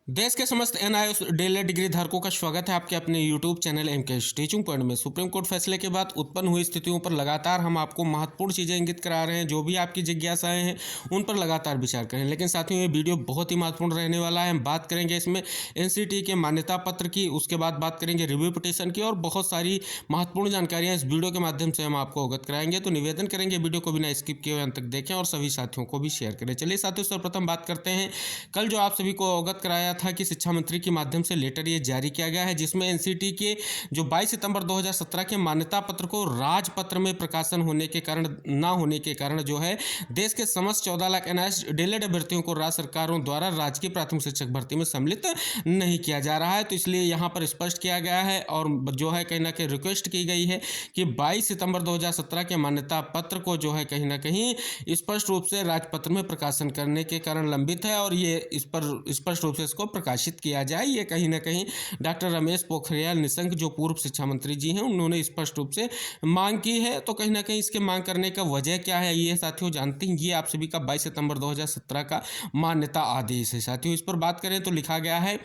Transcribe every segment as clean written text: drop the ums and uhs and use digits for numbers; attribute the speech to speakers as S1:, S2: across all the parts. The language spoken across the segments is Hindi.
S1: देश के समस्त एनआईओ डीएलएड डिग्री धारकों का स्वागत है आपके अपने YouTube channel MK teaching point में। सुप्रीम कोर्ट फैसले के बाद उत्पन्न हुई स्थितियों पर लगातार हम आपको महत्वपूर्ण चीज़ें इंगित करा रहे हैं। जो भी आपकी जिज्ञासाएं हैं उन पर लगातार विचार करें। लेकिन साथियों, ये वीडियो बहुत ही महत्वपूर्ण रहने वाला है। हम बात करेंगे इसमें एनसीटी के मान्यता पत्र की, उसके बाद बात करेंगे रिव्यू पिटीशन की और बहुत सारी महत्वपूर्ण जानकारियाँ इस वीडियो के माध्यम से हम आपको अवगत कराएंगे। तो निवेदन करेंगे वीडियो को बिना स्किप किए हुए अंत तक देखें और सभी साथियों को भी शेयर करें। चलिए साथियों, सर्वप्रथम बात करते हैं। कल जो आप सभी को अवगत कराया था कि शिक्षा मंत्री के माध्यम से लेटर ये जारी किया गया है, जिसमें एनसीटी के जो 22 सितंबर 2017 के मान्यता पत्र को राजपत्र में प्रकाशन होने के कारण ना होने के कारण जो है देश के समस्त 14 लाख एनआईएस डीएलएड अभ्यर्थियों को राज्य सरकारों द्वारा राजकीय प्राथमिक शिक्षक भर्ती में सम्मिलित नहीं किया जा रहा है। तो इसलिए यहाँ पर स्पष्ट किया गया है और जो है कहीं ना कहीं रिक्वेस्ट की गई है कि 22 सितंबर 2017 के मान्यता पत्र को जो है कहीं ना कहीं स्पष्ट रूप से राजपत्र में प्रकाशन करने के कारण लंबित है और ये इस पर स्पष्ट रूप से इसको प्रकाशित किया जाए। ये कहीं ना कहीं डॉक्टर रमेश पोखरियाल निशंक जो पूर्व शिक्षा मंत्री जी हैं उन्होंने स्पष्ट रूप से मांग की है। तो कहीं ना कहीं इसके मांग करने का वजह क्या है, ये साथियों जानते हैं। ये आप सभी का 22 सितंबर 2017 का मान्यता आदेश है। साथियों, इस पर बात करें तो लिखा गया है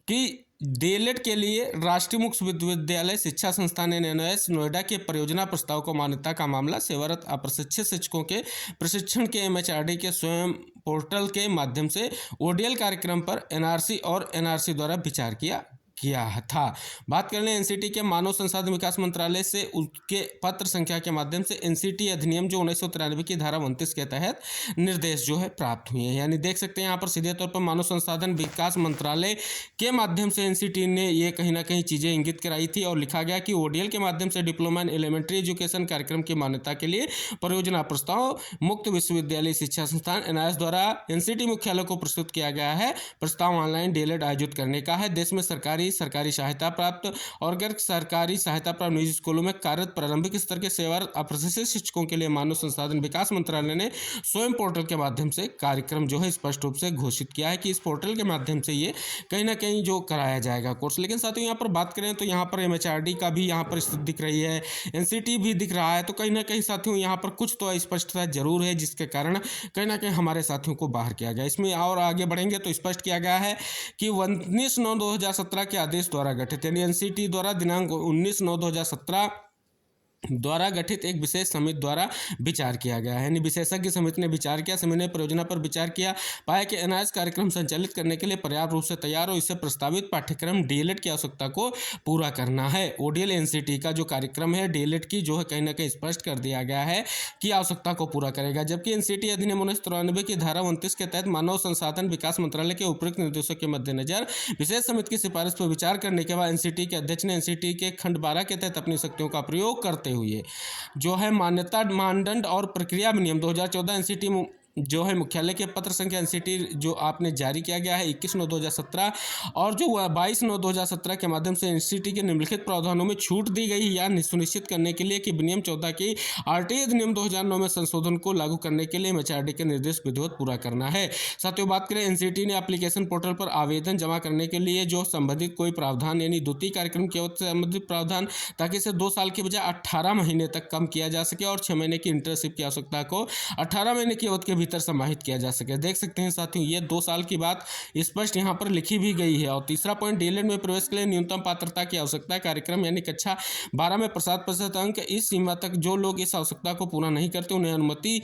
S1: कि डीएलएड के लिए राष्ट्रीय मुक्त विश्वविद्यालय शिक्षा संस्थान एनआईएस नोएडा के परियोजना प्रस्ताव को मान्यता का मामला सेवारत अप्रशिक्षित शिक्षकों के प्रशिक्षण के एमएचआरडी के स्वयं पोर्टल के माध्यम से ओडीएल कार्यक्रम पर एनआरसी और एनआरसी द्वारा विचार किया था। बात कर लें एनसीटी के मानव संसाधन विकास मंत्रालय से उसके पत्र संख्या के माध्यम से एनसीटी अधिनियम जो 1993 की धारा 29 के तहत निर्देश जो है प्राप्त हुए हैं। यानी देख सकते हैं यहाँ पर सीधे तौर पर मानव संसाधन विकास मंत्रालय के माध्यम से एनसीटी ने ये कहीं ना कहीं चीज़ें इंगित कराई थी और लिखा गया कि ओडीएल के माध्यम से डिप्लोमा इन एलिमेंट्री एजुकेशन कार्यक्रम की मान्यता के लिए परियोजना प्रस्ताव मुक्त विश्वविद्यालय शिक्षा संस्थान एनआईएस द्वारा एनसीटी मुख्यालय को प्रस्तुत किया गया है। प्रस्ताव ऑनलाइन डीएलएड आयोजित करने का है। देश में सरकारी सहायता प्राप्त और गैर सरकारी सहायता प्राप्त निजी स्कूलों में कार्यरत प्रारंभिक स्तर के सेवारत अप्रशिक्षित शिक्षकों के लिए मानव संसाधन विकास मंत्रालय ने स्वयं पोर्टल के माध्यम से कार्यक्रम जो है स्पष्ट रूप से घोषित किया है कि इस पोर्टल के माध्यम से ये कहीं ना कहीं जो कराया जाएगा कोर्स। लेकिन साथियों, यहाँ पर बात करें तो यहाँ पर एमएचआरडी का भी यहाँ पर स्थिति दिख रही है, एनसीटी भी दिख रहा है। तो कहीं ना कहीं साथियों यहाँ पर कुछ तो अस्पष्टता जरूर है, जिसके कारण कहीं ना कहीं हमारे साथियों को बाहर किया गया। इसमें और आगे बढ़ेंगे तो स्पष्ट किया गया है कि 19/9/2017 के आदेश द्वारा गठित यानी एनसीटी द्वारा दिनांक 19/9/2017 द्वारा गठित एक विशेष समिति द्वारा विचार किया गया है। यानी विशेषज्ञ समिति ने विचार किया, समिति ने परियोजना पर विचार किया, पाया कि एनआईएस कार्यक्रम संचालित करने के लिए पर्याप्त रूप से तैयार और इससे प्रस्तावित पाठ्यक्रम डीएलएड की आवश्यकता को पूरा करना है। ओडीएल एनसीटी का जो कार्यक्रम है डीएलएड की जो है कहीं ना कहीं स्पष्ट कर दिया गया है कि आवश्यकता को पूरा करेगा। जबकि एनसीटी अधिनियम 1993 की धारा 29 के तहत मानव संसाधन विकास मंत्रालय के उपयुक्त निर्देशों के मद्देनजर विशेष समिति की सिफारिश पर विचार करने के बाद एनसीटी के अध्यक्ष ने एनसीटी के खंड 12 के तहत अपनी शक्तियों का प्रयोग करते हुए जो है मान्यता मानदंड और प्रक्रिया नियम 2014 एनसीटी जो है मुख्यालय के पत्र संख्या एनसीटी जो आपने जारी किया गया है 21/9/2017 और जो 22/9/2017 के माध्यम से एनसीटी के निम्नलिखित प्रावधानों में छूट दी गई या सुनिश्चित करने के लिए कि विनियम 14 की आरटीए अधिनियम 2009 में संशोधन को लागू करने के लिए एमएचआरडी के निर्देश विधिवत पूरा करना है। साथियों, बात करें एनसीटी ने एप्लीकेशन पोर्टल पर आवेदन जमा करने के लिए जो संबंधित कोई प्रावधान यानी द्वितीय कार्यक्रम के संबंधित प्रावधान ताकि इसे 2 साल की बजाय 18 महीने तक कम किया जा सके और 6 महीने की इंटर्नशिप की आवश्यकता को 18 महीने की अवधि के भीतर समाहित किया जा सके। देख सकते हैं साथियों, ये 2 साल की बात स्पष्ट यहाँ पर लिखी भी गई है। और तीसरा पॉइंट, डीएलएड में प्रवेश के लिए न्यूनतम पात्रता की आवश्यकता कार्यक्रम यानी कक्षा 12 में 60% अंक, इस सीमा तक जो लोग इस आवश्यकता को पूरा नहीं करते उन्हें अनुमति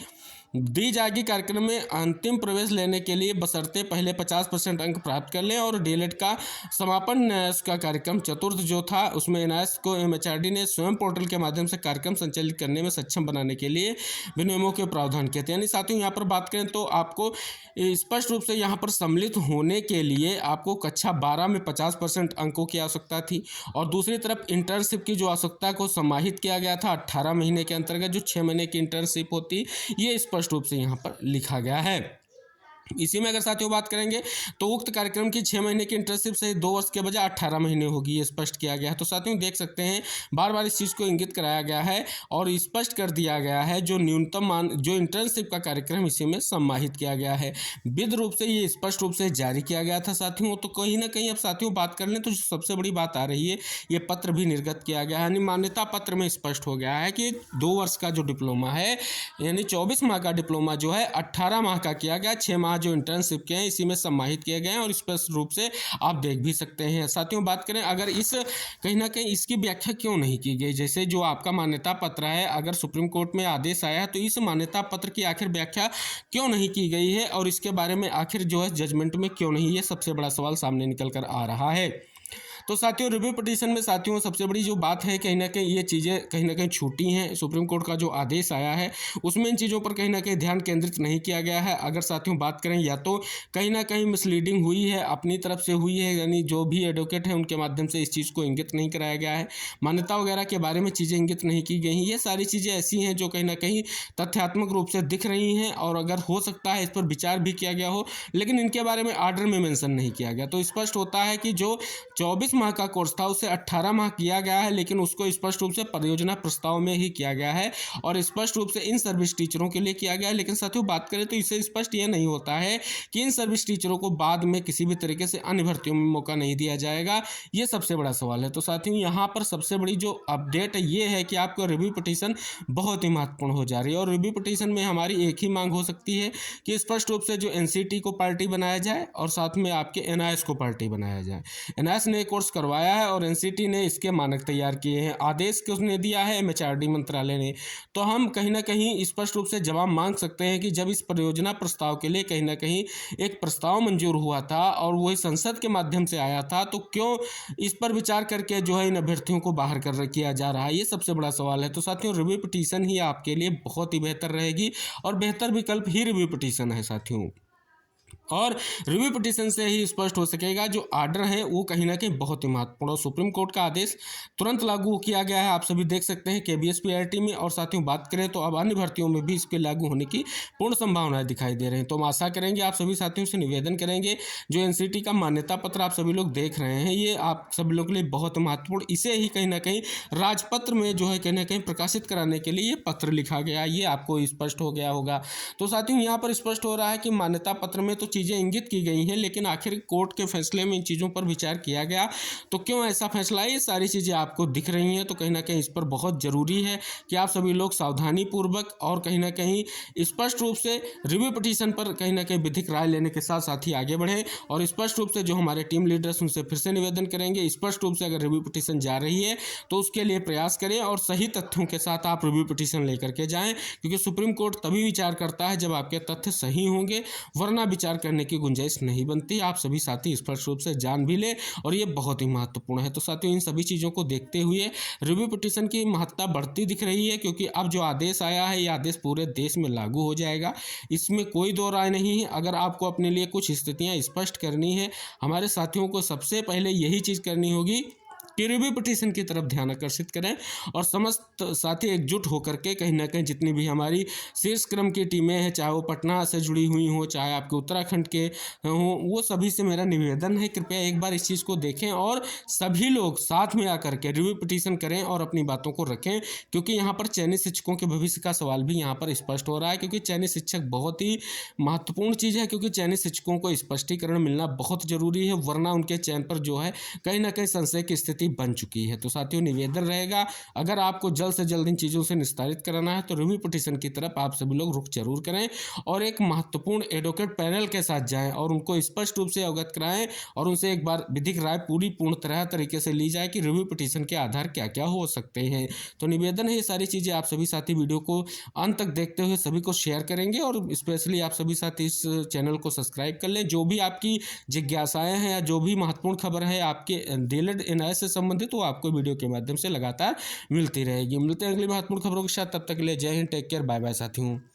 S1: दी जाएगी कार्यक्रम में अंतिम प्रवेश लेने के लिए, बशर्ते पहले 50% अंक प्राप्त कर लें। और डीएलएड का समापन का कार्यक्रम चतुर्थ जो था उसमें एनआईएस को एमएचआरडी ने स्वयं पोर्टल के माध्यम से कार्यक्रम संचालित करने में सक्षम बनाने के लिए विनियमों के प्रावधान किए थे। यानी साथियों, यहाँ पर बात करें तो आपको स्पष्ट रूप से यहाँ पर सम्मिलित होने के लिए आपको कक्षा 12 में 50% अंकों की आवश्यकता थी और दूसरी तरफ इंटर्नशिप की जो आवश्यकता को समाहित किया गया था 18 महीने के अंतर्गत जो 6 महीने की इंटर्नशिप होती, ये स्पष्ट रूप से यहाँ पर लिखा गया है। इसी में अगर साथियों बात करेंगे तो उक्त कार्यक्रम की 6 महीने की इंटर्नशिप से 2 वर्ष के बजाय 18 महीने होगी, ये स्पष्ट किया गया है। तो साथियों देख सकते हैं बार बार इस चीज़ को इंगित कराया गया है और स्पष्ट कर दिया गया है जो न्यूनतम जो इंटर्नशिप का कार्यक्रम इसी में सम्मानित किया गया है। विधि रूप से ये स्पष्ट रूप से जारी किया गया था साथियों। तो कहीं ना कहीं अब साथियों बात कर लें तो सबसे बड़ी बात आ रही है, ये पत्र भी निर्गत किया गया है। यानी मान्यता पत्र में स्पष्ट हो गया है कि 2 वर्ष का जो डिप्लोमा है यानी 24 माह का डिप्लोमा जो है 18 माह का किया गया, 6 माह यहाँ जो इंटर्नशिप के हैं इसी में समाहित किए गए हैं और स्पष्ट रूप से आप देख भी सकते हैं। साथियों बात करें अगर इस कहीं ना कहीं इसकी व्याख्या क्यों नहीं की गई, जैसे जो आपका मान्यता पत्र है अगर सुप्रीम कोर्ट में आदेश आया है तो इस मान्यता पत्र की आखिर व्याख्या क्यों नहीं की गई है और इसके बारे में आखिर जो है जजमेंट में क्यों नहीं, ये सबसे बड़ा सवाल सामने निकल कर आ रहा है। तो साथियों रिव्यू पिटीशन में साथियों सबसे बड़ी जो बात है कहीं ना कहीं ये चीज़ें कहीं ना कहीं छूटी हैं। सुप्रीम कोर्ट का जो आदेश आया है उसमें इन चीज़ों पर कहीं ना कहीं ध्यान केंद्रित नहीं किया गया है। अगर साथियों बात करें या तो कहीं ना कहीं मिसलीडिंग हुई है अपनी तरफ से हुई है, यानी जो भी एडवोकेट है उनके माध्यम से इस चीज़ को इंगित नहीं कराया गया है, मान्यता वगैरह के बारे में चीज़ें इंगित नहीं की गई हैं। ये सारी चीज़ें ऐसी हैं जो कहीं ना कहीं तथ्यात्मक रूप से दिख रही हैं और अगर हो सकता है इस पर विचार भी किया गया हो, लेकिन इनके बारे में आर्डर में मेंशन नहीं किया गया। तो स्पष्ट होता है कि जो 24 माह का कोर्स था उसे 18 माह किया गया है, लेकिन उसको स्पष्ट रूप से परियोजना प्रस्ताव में ही किया गया है और स्पष्ट रूप से इन सर्विस टीचरों के लिए किया गया है। लेकिन साथियों बात करें तो इससे स्पष्ट यह नहीं होता है कि इन सर्विस टीचरों को बाद में किसी भी तरीके से अन्य भर्तियों में मौका नहीं दिया जाएगा। ये सबसे बड़ा सवाल है। तो साथियों यहाँ पर सबसे बड़ी जो अपडेट ये है कि आपको रिव्यू पिटीशन बहुत ही महत्वपूर्ण हो जा रही है और रिव्यू पिटीशन में हमारी एक ही मांग हो सकती है कि स्पष्ट रूप से जो एनसीटी को पार्टी बनाया जाए और साथ में आपके एनआईएस को पार्टी बनाया जाए। एनआईएस ने कोर्स करवाया है और एनसीटी ने इसके मानक तैयार किए हैं, आदेश किसने दिया है, एमएचआरडी मंत्रालय ने। तो हम कहीं ना कहीं स्पष्ट रूप से जवाब मांग सकते हैं कि जब इस परियोजना प्रस्ताव के लिए कहीं ना कहीं एक प्रस्ताव मंजूर हुआ था और वही संसद के माध्यम से आया था, तो क्यों इस पर विचार करके जो है इन अभ्यर्थियों को बाहर कर किया जा रहा है, ये सबसे बड़ा सवाल है। तो साथियों रिव्यू पिटीशन ही आपके लिए बहुत ही बेहतर रहेगी और बेहतर विकल्प ही रिव्यू पिटीशन है साथियों। और रिव्यू पिटीशन से ही स्पष्ट हो सकेगा जो आर्डर है वो कहीं ना कहीं बहुत ही महत्वपूर्ण और सुप्रीम कोर्ट का आदेश तुरंत लागू किया गया है, आप सभी देख सकते हैं केबीएस पीआरटी में। और साथियों बात करें तो अब अन्य भर्तियों में भी इसके लागू होने की पूर्ण संभावनाएं दिखाई दे रही हैं। तो हम आशा करेंगे, आप सभी साथियों से निवेदन करेंगे जो एनसीटी का मान्यता पत्र आप सभी लोग देख रहे हैं ये आप सभी लोग के लिए बहुत महत्वपूर्ण, इसे ही कहीं ना कहीं राजपत्र में जो है कहीं ना कहीं प्रकाशित कराने के लिए ये पत्र लिखा गया, ये आपको स्पष्ट हो गया होगा। तो साथियों यहाँ पर स्पष्ट हो रहा है कि मान्यता पत्र में तो चीज़ें इंगित की गई हैं, लेकिन आखिर कोर्ट के फैसले में इन चीज़ों पर विचार किया गया तो क्यों ऐसा फैसला है, ये सारी चीज़ें आपको दिख रही हैं। तो कहीं ना कहीं इस पर बहुत ज़रूरी है कि आप सभी लोग सावधानी पूर्वक और कहीं ना कहीं स्पष्ट रूप से रिव्यू पिटीशन पर कहीं ना कहीं विधिक राय लेने के साथ साथ ही आगे बढ़ें। और स्पष्ट रूप से जो हमारे टीम लीडर्स उनसे फिर से निवेदन करेंगे, स्पष्ट रूप से अगर रिव्यू पिटीशन जा रही है तो उसके लिए प्रयास करें और सही तथ्यों के साथ आप रिव्यू पिटीशन लेकर के जाएं, क्योंकि सुप्रीम कोर्ट तभी विचार करता है जब आपके तथ्य सही होंगे, वरना विचार करने की गुंजाइश नहीं बनती। आप सभी साथी स्पष्ट रूप से जान भी ले और ये बहुत ही महत्वपूर्ण है। तो साथियों इन सभी चीज़ों को देखते हुए रिव्यू पिटीशन की महत्ता बढ़ती दिख रही है, क्योंकि अब जो आदेश आया है ये आदेश पूरे देश में लागू हो जाएगा, इसमें कोई दो राय नहीं है। अगर आपको अपने लिए कुछ स्थितियां स्पष्ट करनी है, हमारे साथियों को सबसे पहले यही चीज़ करनी होगी कि रिव्यू पिटीशन की तरफ ध्यान आकर्षित करें और समस्त साथी एकजुट होकर के कहीं ना कहीं जितनी भी हमारी शीर्ष क्रम की टीमें हैं, चाहे वो पटना से जुड़ी हुई हों, चाहे आपके उत्तराखंड के हों, वो सभी से मेरा निवेदन है कृपया एक बार इस चीज़ को देखें और सभी लोग साथ में आकर के रिव्यू पिटीशन करें और अपनी बातों को रखें, क्योंकि यहाँ पर चयनित शिक्षकों के भविष्य का सवाल भी यहाँ पर स्पष्ट हो रहा है। क्योंकि चयनित शिक्षक बहुत ही महत्वपूर्ण चीज़ है, क्योंकि चयनित शिक्षकों को स्पष्टीकरण मिलना बहुत जरूरी है, वरना उनके चयन पर जो है कहीं ना कहीं संशय की स्थिति बन चुकी है। तो साथियों निवेदन रहेगा, अगर आपको जल्द से जल्द इन चीज़ों से निस्तारित कराना है तो रिव्यू पिटीशन की तरफ आप सभी लोग रुख जरूर करें और एक महत्वपूर्ण एडवोकेट पैनल के साथ जाएं और उनको स्पष्ट रूप से अवगत कराएं और उनसे एक बार विधिक राय पूर्ण तरह तरीके से ली जाए कि रिव्यू पिटीशन के आधार क्या क्या हो सकते हैं। तो निवेदन है ये सारी चीज़ें आप सभी साथी वीडियो को अंत तक देखते हुए सभी को शेयर करेंगे और स्पेशली आप सभी साथी इस चैनल को सब्सक्राइब कर लें। जो भी आपकी जिज्ञासाएं हैं या जो भी महत्वपूर्ण खबर है आपके डीएलएड एनआईएस से संबंधित तो आपको वीडियो के माध्यम से लगातार मिलती रहेगी। मिलते हैं अगली महत्वपूर्ण खबरों के साथ, तब तक के लिए जय हिंद, टेक केयर, बाय बाय साथियों।